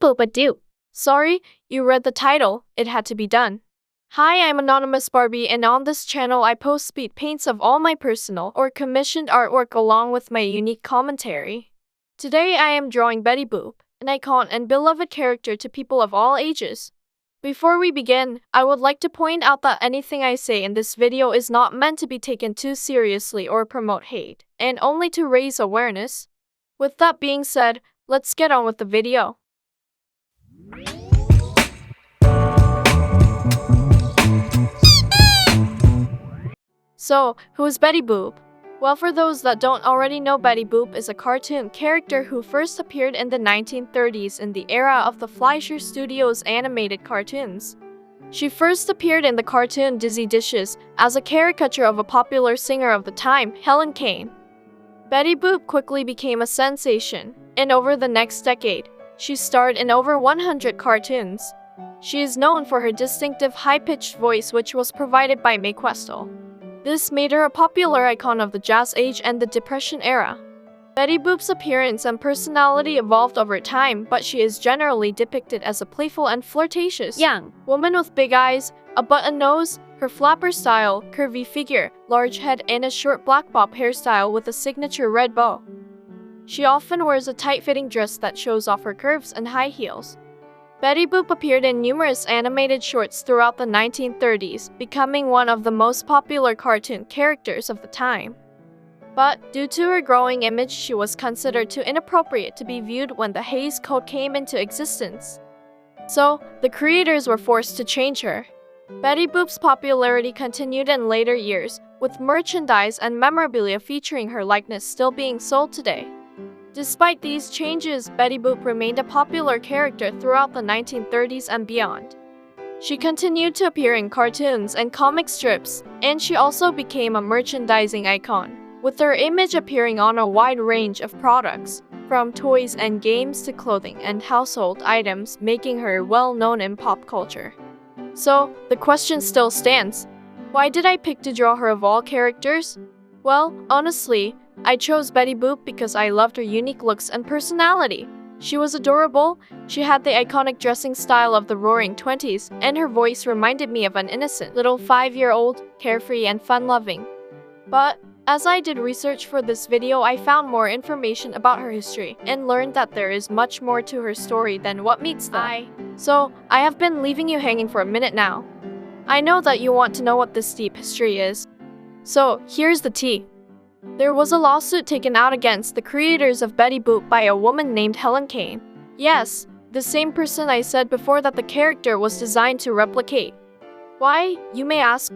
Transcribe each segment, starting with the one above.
Boop-boop-a-doo. Sorry, you read the title, it had to be done. Hi, I'm Anonymous Barbie, and on this channel I post speed paints of all my personal or commissioned artwork along with my unique commentary. Today I am drawing Betty Boop, an icon and beloved character to people of all ages. Before we begin, I would like to point out that anything I say in this video is not meant to be taken too seriously or promote hate, and only to raise awareness. With that being said, let's get on with the video. So, who is Betty Boop? Well, for those that don't already know, Betty Boop is a cartoon character who first appeared in the 1930s in the era of the Fleischer Studios animated cartoons. She first appeared in the cartoon Dizzy Dishes as a caricature of a popular singer of the time, Helen Kane. Betty Boop quickly became a sensation, and over the next decade, she starred in over 100 cartoons. She is known for her distinctive high-pitched voice, which was provided by Mae Questel. This made her a popular icon of the Jazz Age and the Depression era. Betty Boop's appearance and personality evolved over time, but she is generally depicted as a playful and flirtatious Young woman with big eyes, a button nose, her flapper style, curvy figure, large head, and a short black bob hairstyle with a signature red bow. She often wears a tight-fitting dress that shows off her curves and high heels. Betty Boop appeared in numerous animated shorts throughout the 1930s, becoming one of the most popular cartoon characters of the time. But due to her growing image, she was considered too inappropriate to be viewed when the Hays Code came into existence. So, the creators were forced to change her. Betty Boop's popularity continued in later years, with merchandise and memorabilia featuring her likeness still being sold today. Despite these changes, Betty Boop remained a popular character throughout the 1930s and beyond. She continued to appear in cartoons and comic strips, and she also became a merchandising icon, with her image appearing on a wide range of products, from toys and games to clothing and household items, making her well known in pop culture. So, the question still stands. Why did I pick to draw her of all characters? Well, honestly, I chose Betty Boop because I loved her unique looks and personality. She was adorable, she had the iconic dressing style of the Roaring Twenties, and her voice reminded me of an innocent little 5-year-old, carefree and fun-loving. But as I did research for this video, I found more information about her history and learned that there is much more to her story than what meets the eye. So, I have been leaving you hanging for a minute now. I know that you want to know what this deep history is. So, here's the tea. There was a lawsuit taken out against the creators of Betty Boop by a woman named Helen Kane. Yes, the same person I said before that the character was designed to replicate. Why, you may ask?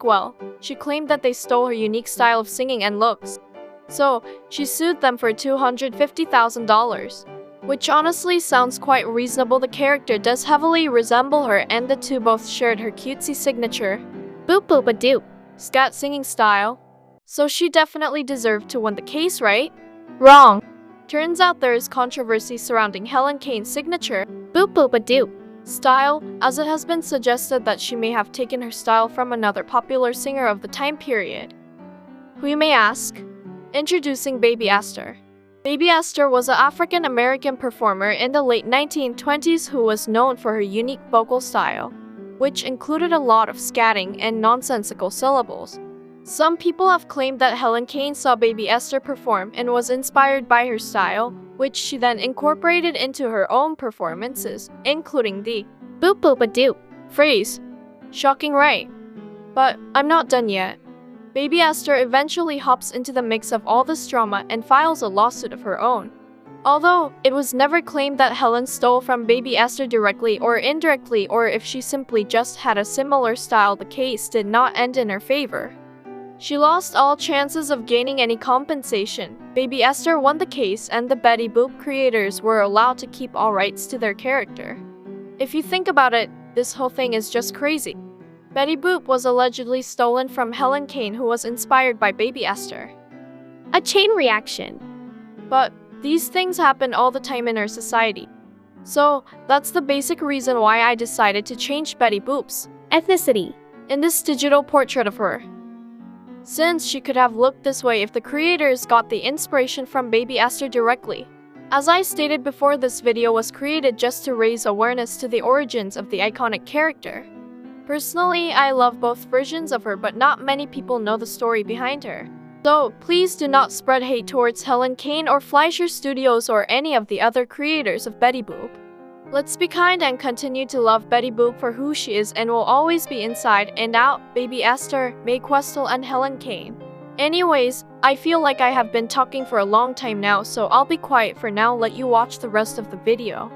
Well, she claimed that they stole her unique style of singing and looks. So, she sued them for $250,000. Which honestly sounds quite reasonable. The character does heavily resemble her, and the two both shared her cutesy signature Boop-boop-a-doo scat singing style. So she definitely deserved to win the case, right? Wrong. Turns out there is controversy surrounding Helen Kane's signature Boop-boop-a-doo style, as it has been suggested that she may have taken her style from another popular singer of the time period. Who, you may ask? Introducing Baby Astor. Baby Astor was an African-American performer in the late 1920s who was known for her unique vocal style, which included a lot of scatting and nonsensical syllables. Some people have claimed that Helen Kane saw Baby Astor perform and was inspired by her style, which she then incorporated into her own performances, including the Boop-boop-a-doo phrase. Shocking, right? But I'm not done yet. Baby Astor eventually hops into the mix of all this drama and files a lawsuit of her own. Although, it was never claimed that Helen stole from Baby Astor directly or indirectly, or if she simply just had a similar style, the case did not end in her favor. She lost all chances of gaining any compensation. Baby Astor won the case, and the Betty Boop creators were allowed to keep all rights to their character. If you think about it, this whole thing is just crazy. Betty Boop was allegedly stolen from Helen Kane, who was inspired by Baby Astor. A chain reaction. But these things happen all the time in our society. So, that's the basic reason why I decided to change Betty Boop's ethnicity in this digital portrait of her. Since she could have looked this way if the creators got the inspiration from Baby Astor directly. As I stated before, this video was created just to raise awareness to the origins of the iconic character. Personally, I love both versions of her, but not many people know the story behind her. So, please do not spread hate towards Helen Kane or Fleischer Studios or any of the other creators of Betty Boop. Let's be kind and continue to love Betty Boop for who she is and will always be inside and out, Baby Esther, Mae Questel, and Helen Kane. Anyways, I feel like I have been talking for a long time now, so I'll be quiet for now, let you watch the rest of the video.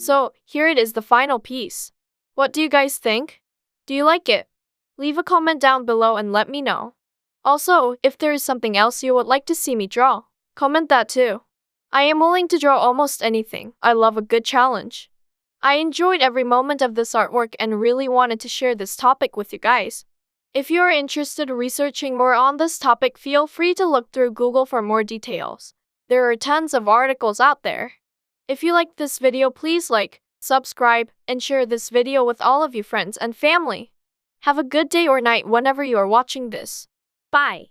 So, here it is, the final piece. What do you guys think? Do you like it? Leave a comment down below and let me know. Also, if there is something else you would like to see me draw, comment that too. I am willing to draw almost anything. I love a good challenge. I enjoyed every moment of this artwork and really wanted to share this topic with you guys. If you are interested in researching more on this topic, feel free to look through Google for more details. There are tons of articles out there. If you liked this video, please like, subscribe, and share this video with all of your friends and family. Have a good day or night whenever you are watching this. Bye.